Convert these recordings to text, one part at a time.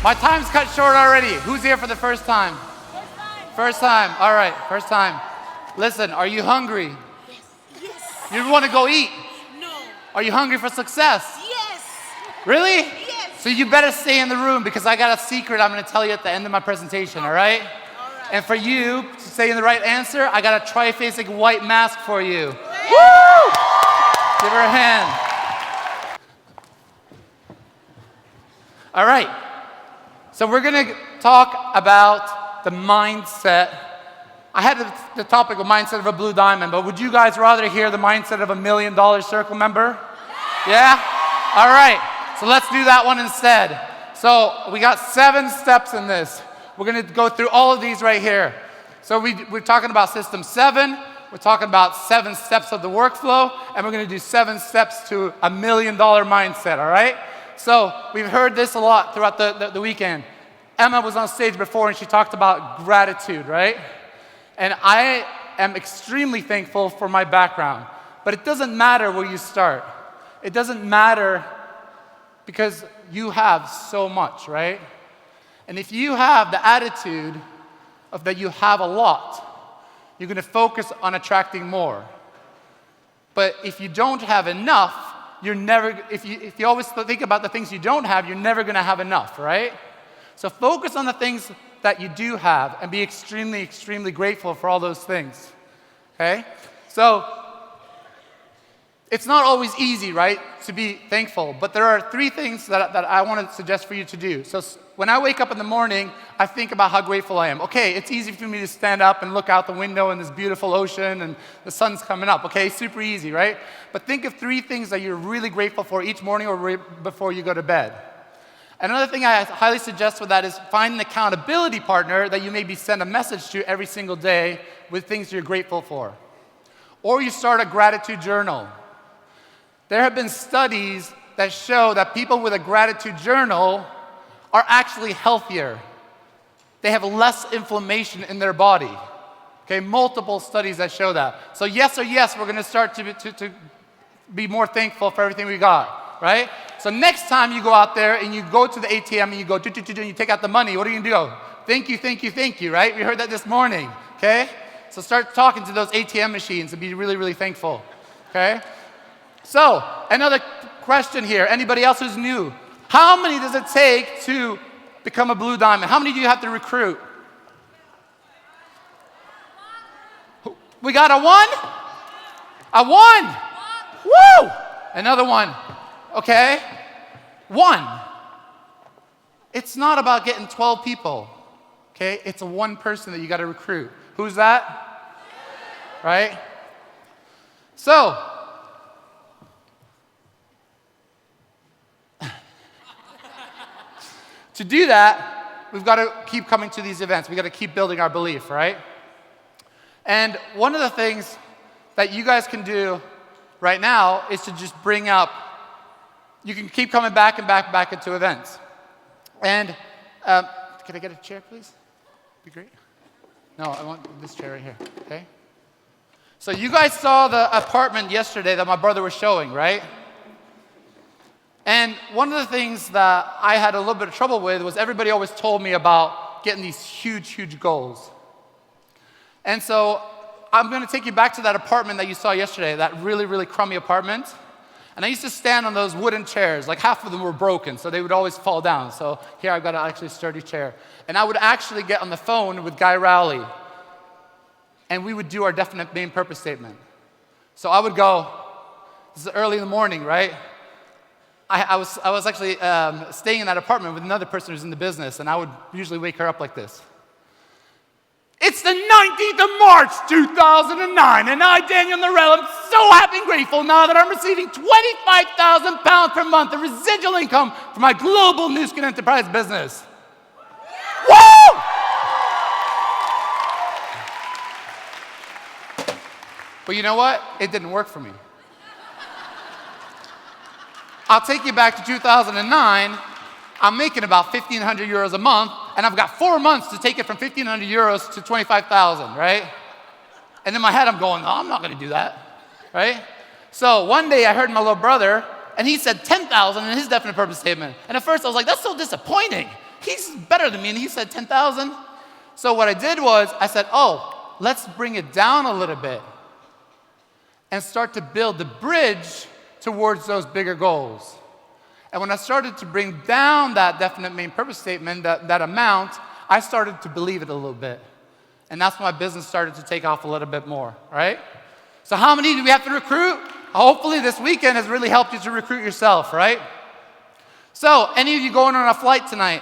My time's cut short already. Who's here for the first time? First time. All right, first time. Listen, are you hungry? Yes. You want to go eat? No. Are you hungry for success? Yes. Really? Yes. So you better stay in the room because I got a secret I'm going to tell you at the end of my presentation, all right? All right. And for you to say the right answer, I got a tri-facing white mask for you. Woo! Give her a hand. All right. So we're going to talk about the mindset. I had the topic of mindset of a blue diamond, but would you guys rather hear the mindset of $1 million circle member? Yeah? All right. So let's do that one instead. So we got 7 steps in this. We're going to go through all of these right here. So we're talking about system 7. We're talking about 7 steps of the workflow, and we're going to do 7 steps to $1 million mindset, all right? So we've heard this a lot throughout the weekend. Emma was on stage before, and she talked about gratitude, right? And I am extremely thankful for my background. But it doesn't matter where you start. It doesn't matter because you have so much, right? And if you have the attitude of that you have a lot, you're going to focus on attracting more. But if you don't have enough, you're never, if you always think about the things you don't have, you're never going to have enough, right? So focus on the things that you do have and be extremely, extremely grateful for all those things, okay? So it's not always easy, right, to be thankful, but there are 3 things that I want to suggest for you to do. So when I wake up in the morning, I think about how grateful I am. Okay, it's easy for me to stand up and look out the window in this beautiful ocean and the sun's coming up, okay? Super easy, right? But think of 3 things that you're really grateful for each morning or before you go to bed. Another thing I highly suggest with that is find an accountability partner that you maybe send a message to every single day with things you're grateful for. Or you start a gratitude journal. There have been studies that show that people with a gratitude journal are actually healthier. They have less inflammation in their body. Okay, multiple studies that show that. So yes or yes, we're going to start to be more thankful for everything we got, right? So next time you go out there and you go to the ATM and you go and you take out the money, what are you going to do? Thank you, thank you, thank you, right? We heard that this morning, okay? So start talking to those ATM machines and be really, really thankful, okay? So, another question here. Anybody else who's new? How many does it take to become a blue diamond? How many do you have to recruit? We got a 1? A 1? Woo! Another 1. Okay? 1. It's not about getting 12 people. Okay? It's a 1 person that you got to recruit. Who's that? Right? So, to do that, we've got to keep coming to these events. We've got to keep building our belief, right? And one of the things that you guys can do right now is to just bring up, you can keep coming back and back into events. And can I get a chair, please? Be great. No, I want this chair right here, okay? So you guys saw the apartment yesterday that my brother was showing, right? And one of the things that I had a little bit of trouble with was everybody always told me about getting these huge, huge goals. And so I'm going to take you back to that apartment that you saw yesterday, that really, really crummy apartment. And I used to stand on those wooden chairs. Like half of them were broken, so they would always fall down. So here I've got an actually sturdy chair. And I would actually get on the phone with Guy Rowley, and we would do our definite main purpose statement. So I would go, this is early in the morning, right? I was actually staying in that apartment with another person who's in the business, and I would usually wake her up like this. It's the 19th of March, 2009, and I, Daniel Norell, am so happy and grateful now that I'm receiving 25,000 pounds per month of residual income from my global Nu Skin enterprise business. Woo! But you know what? It didn't work for me. I'll take you back to 2009. I'm making about 1,500 euros a month, and I've got 4 months to take it from 1,500 euros to 25,000, right? And in my head, I'm going, no, I'm not going to do that, right? So one day I heard my little brother, and he said 10,000 in his definite purpose statement. And at first I was like, that's so disappointing. he's better than me, and he said 10,000. So what I did was I said, oh, let's bring it down a little bit and start to build the bridge towards those bigger goals. And when I started to bring down that definite main purpose statement, that amount, I started to believe it a little bit. And that's when my business started to take off a little bit more, right? So how many do we have to recruit? Hopefully this weekend has really helped you to recruit yourself, right? So any of you going on a flight tonight?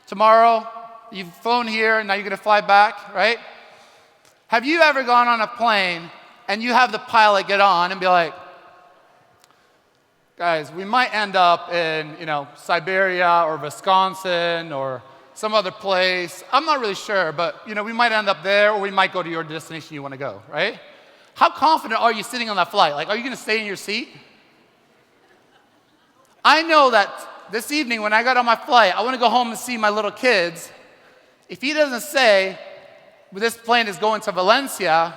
Tomorrow, you've flown here, and now you're going to fly back, right? Have you ever gone on a plane and you have the pilot get on and be like, guys, we might end up in, Siberia or Wisconsin or some other place. I'm not really sure, but, we might end up there, or we might go to your destination you want to go, right? How confident are you sitting on that flight? Like, are you going to stay in your seat? I know that this evening when I got on my flight, I want to go home and see my little kids. If he doesn't say, this plane is going to Valencia,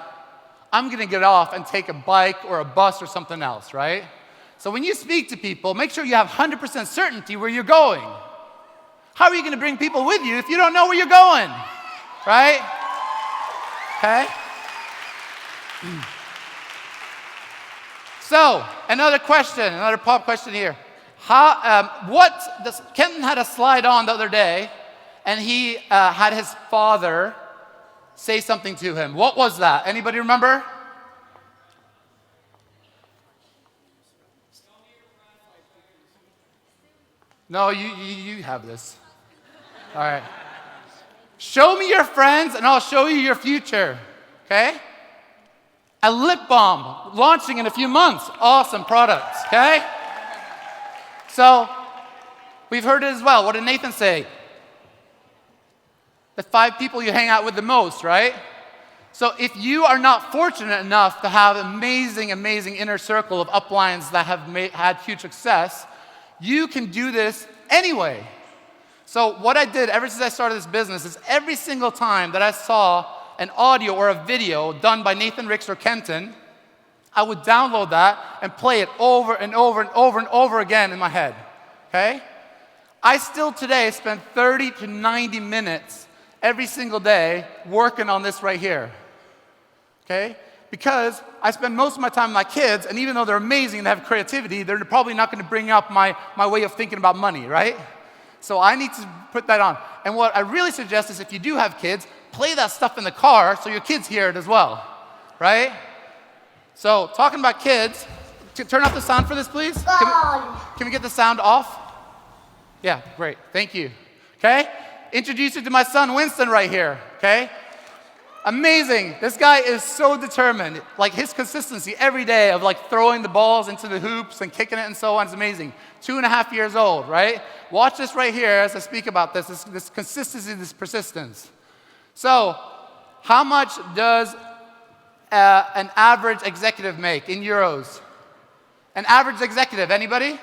I'm going to get off and take a bike or a bus or something else, right? So when you speak to people, make sure you have 100% certainty where you're going. How are you going to bring people with you if you don't know where you're going, right? Okay? So, another question, another pop question here. Kenton had a slide on the other day, and he had his father say something to him. What was that? Anybody remember? No, you have this. All right. Show me your friends, and I'll show you your future. Okay? A lip balm launching in a few months. Awesome products. Okay? So, we've heard it as well. What did Nathan say? The 5 people you hang out with the most, right? So if you are not fortunate enough to have amazing, amazing inner circle of uplines that have had huge success, you can do this anyway. So what I did ever since I started this business is every single time that I saw an audio or a video done by Nathan Ricks or Kenton, I would download that and play it over and over and over and over again in my head, okay? I still today spend 30 to 90 minutes every single day working on this right here, okay? Because I spend most of my time with my kids, and even though they're amazing and have creativity, they're probably not going to bring up my way of thinking about money, right? So I need to put that on. And what I really suggest is if you do have kids, play that stuff in the car so your kids hear it as well, right? So talking about kids, turn off the sound for this, please. Can we get the sound off? Yeah, great. Thank you. Okay? Introduce you to my son, Winston, right here. Okay? Amazing. This guy is so determined. Like his consistency every day of like throwing the balls into the hoops and kicking it and so on is amazing. 2.5 years old, right? Watch this right here as I speak about this consistency, this persistence. So, how much does an average executive make in euros? An average executive, anybody?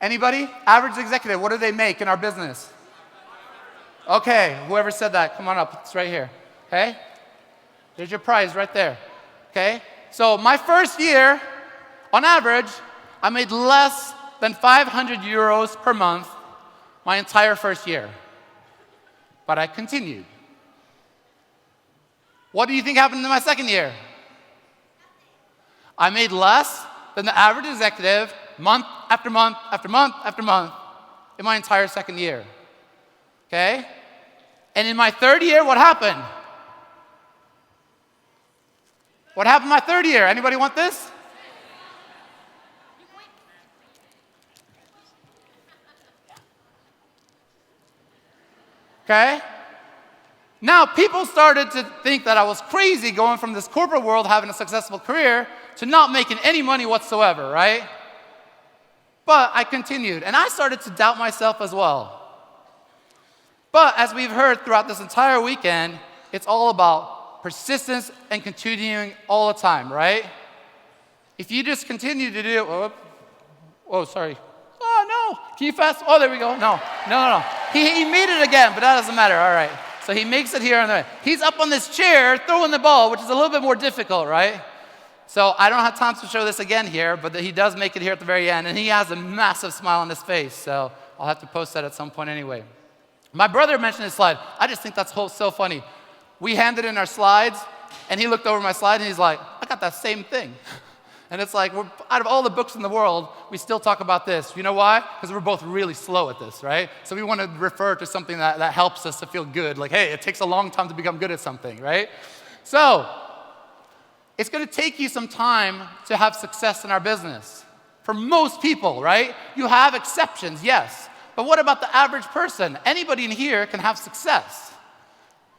Anybody? Average executive, what do they make in our business? Okay, whoever said that, come on up. It's right here. Okay? There's your prize right there. Okay? So my first year, on average, I made less than 500 euros per month my entire first year. But I continued. What do you think happened in my second year? I made less than the average executive month after month after month after month in my entire second year. Okay? And in my third year, what happened? What happened in my third year? Anybody want this? Okay? Now, people started to think that I was crazy going from this corporate world, having a successful career, to not making any money whatsoever, right? But I continued, and I started to doubt myself as well. But as we've heard throughout this entire weekend, it's all about persistence and continuing all the time, right? If you just continue to do, sorry. Oh, no. Can you fast? Oh, there we go. No. He made it again, but that doesn't matter. All right. So he makes it here and there. He's up on this chair throwing the ball, which is a little bit more difficult, right? So I don't have time to show this again here, but he does make it here at the very end, and he has a massive smile on his face. So I'll have to post that at some point anyway. My brother mentioned this slide. I just think that's so funny. We handed in our slides, and he looked over my slide, and he's like, I got that same thing. And it's like, out of all the books in the world, we still talk about this. You know why? Because we're both really slow at this, right? So we want to refer to something that helps us to feel good. Like, hey, it takes a long time to become good at something, right? So it's going to take you some time to have success in our business. For most people, right? You have exceptions, yes. But what about the average person? Anybody in here can have success,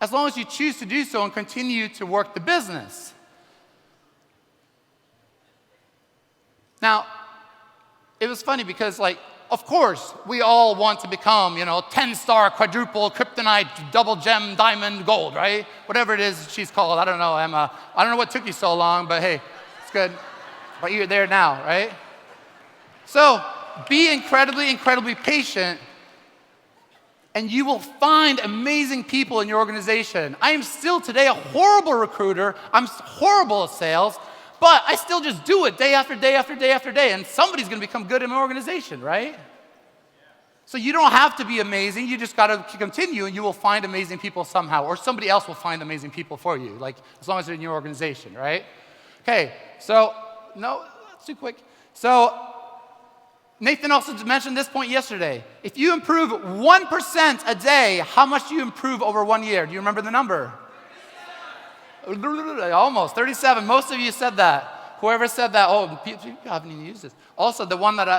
as long as you choose to do so and continue to work the business. Now, it was funny because, like, of course, we all want to become, 10-star, quadruple, kryptonite, double gem, diamond, gold, right? Whatever it is she's called. I don't know, Emma. I don't know what took you so long, but hey, it's good. But you're there now, right? So be incredibly, incredibly patient, and you will find amazing people in your organization. I am still today a horrible recruiter. I'm horrible at sales. But I still just do it day after day after day after day, and somebody's going to become good in my organization, right? So you don't have to be amazing. You just got to continue, and you will find amazing people somehow, or somebody else will find amazing people for you, like as long as they're in your organization, right? Okay, so, no, that's too quick. So Nathan also mentioned this point yesterday. If you improve 1% a day, how much do you improve over 1 year? Do you remember the number? Almost 37. Most of you said that. Whoever said that, you haven't even used this. Also, the one that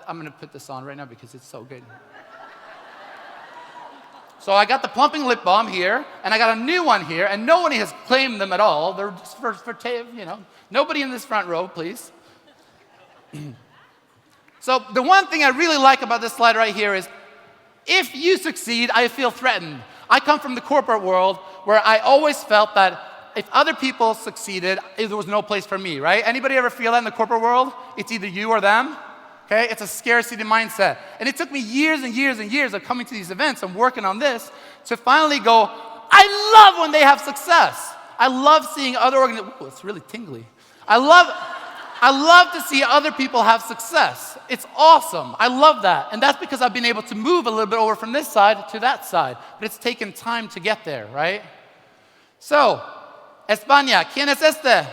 I'm going to put this on right now because it's so good. So I got the plumping lip balm here, and I got a new one here, and nobody has claimed them at all. They're just for nobody in this front row, please. So the one thing I really like about this slide right here is, if you succeed, I feel threatened. I come from the corporate world where I always felt that if other people succeeded, there was no place for me, right? Anybody ever feel that in the corporate world? It's either you or them, okay? It's a scarcity mindset. And it took me years and years and years of coming to these events and working on this to finally go, I love when they have success. I love seeing other organizations. It's really tingly. I love to see other people have success. It's awesome. I love that. And that's because I've been able to move a little bit over from this side to that side. But it's taken time to get there, right? So, España, ¿quién es este?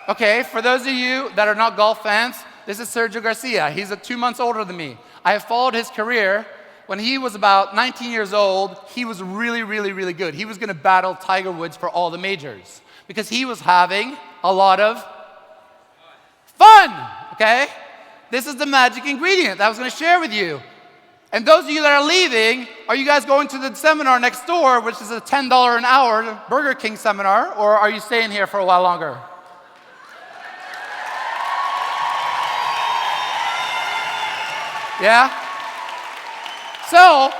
Okay, for those of you that are not golf fans, this is Sergio Garcia. He's 2 months older than me. I have followed his career. When he was about 19 years old, he was really, really, really good. He was going to battle Tiger Woods for all the majors because he was having a lot of fun, okay? This is the magic ingredient that I was going to share with you. And those of you that are leaving, are you guys going to the seminar next door, which is a $10 an hour Burger King seminar, or are you staying here for a while longer? Yeah? So,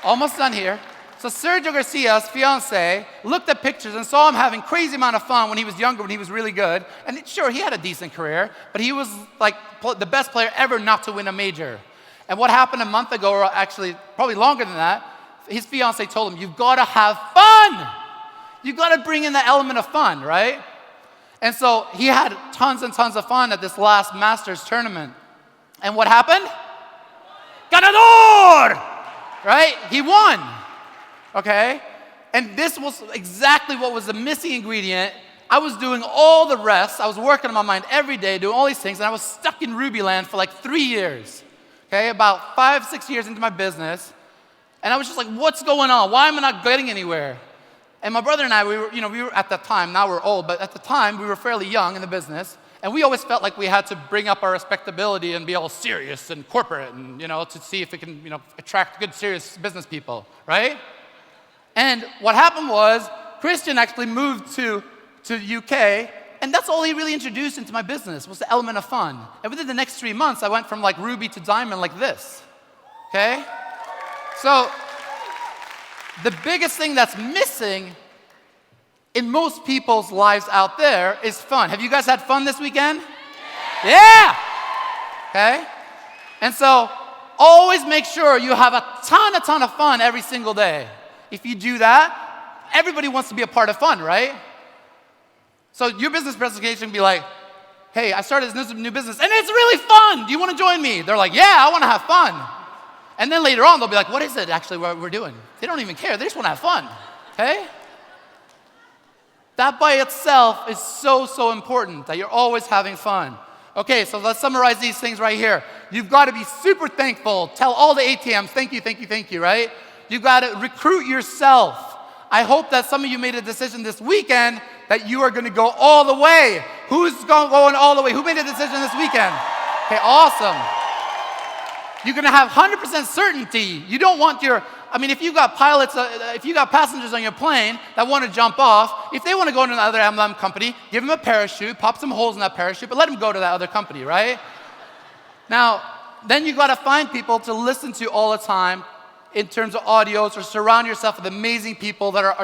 almost done here. So Sergio Garcia's fiance looked at pictures and saw him having crazy amount of fun when he was younger, when he was really good. And sure, he had a decent career, but he was like the best player ever not to win a major. And what happened a month ago, or actually probably longer than that, his fiance told him, you've got to have fun. You've got to bring in the element of fun, right? And so he had tons and tons of fun at this last Masters tournament. And what happened? Ganador! Right? He won. Okay? And this was exactly what was the missing ingredient. I was doing all the rest. I was working on my mind every day, doing all these things, and I was stuck in Ruby land for like 3 years. Okay? About 5, 6 years into my business. And I was just like, what's going on? Why am I not getting anywhere? And my brother and I, we were at that time, now we're old, but at the time, we were fairly young in the business. And we always felt like we had to bring up our respectability and be all serious and corporate and, to see if we can, attract good, serious business people, right? And what happened was, Christian actually moved to the UK, and that's all he really introduced into my business, was the element of fun. And within the next 3 months, I went from like ruby to diamond like this, okay? So, the biggest thing that's missing in most people's lives out there is fun. Have you guys had fun this weekend? Yeah! Okay? And so, always make sure you have a ton of fun every single day. If you do that, everybody wants to be a part of fun, right? So your business presentation can be like, hey, I started this new business, and it's really fun. Do you want to join me? They're like, yeah, I want to have fun. And then later on, they'll be like, what is it actually we're doing? They don't even care. They just want to have fun, okay? That by itself is so important, that you're always having fun. Okay, so let's summarize these things right here. You've got to be super thankful. Tell all the ATMs, thank you, right? You've got to recruit yourself. I hope that some of you made a decision this weekend that you are going to go all the way. Who's going all the way? Who made a decision this weekend? Okay, awesome. You're going to have 100% certainty. You don't want if you got if you got passengers on your plane that want to jump off, if they want to go to another MLM company, give them a parachute, pop some holes in that parachute, but let them go to that other company, right? Now, then you got to find people to listen to all the time in terms of audios, or surround yourself with amazing people that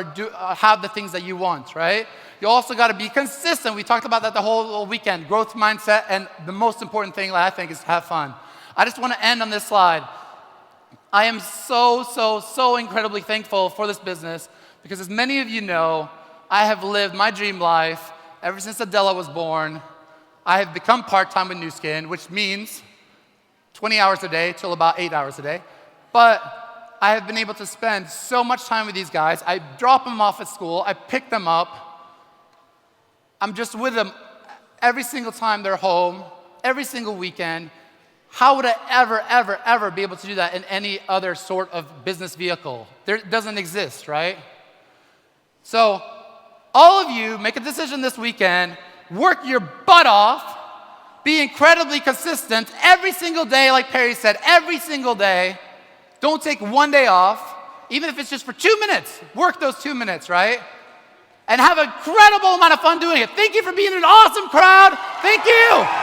have the things that you want, right? You also got to be consistent. We talked about that the whole weekend, growth mindset, and the most important thing that I think is to have fun. I just want to end on this slide. I am so incredibly thankful for this business, because as many of you know, I have lived my dream life ever since Adela was born. I have become part-time with New Skin, which means 20 hours a day till about 8 hours a day. But I have been able to spend so much time with these guys. I drop them off at school. I pick them up. I'm just with them every single time they're home, every single weekend. How would I ever be able to do that in any other sort of business vehicle? It doesn't exist, right? So all of you make a decision this weekend, work your butt off, be incredibly consistent every single day, like Perry said, every single day. Don't take one day off, even if it's just for 2 minutes. Work those 2 minutes, right? And have an incredible amount of fun doing it. Thank you for being an awesome crowd. Thank you.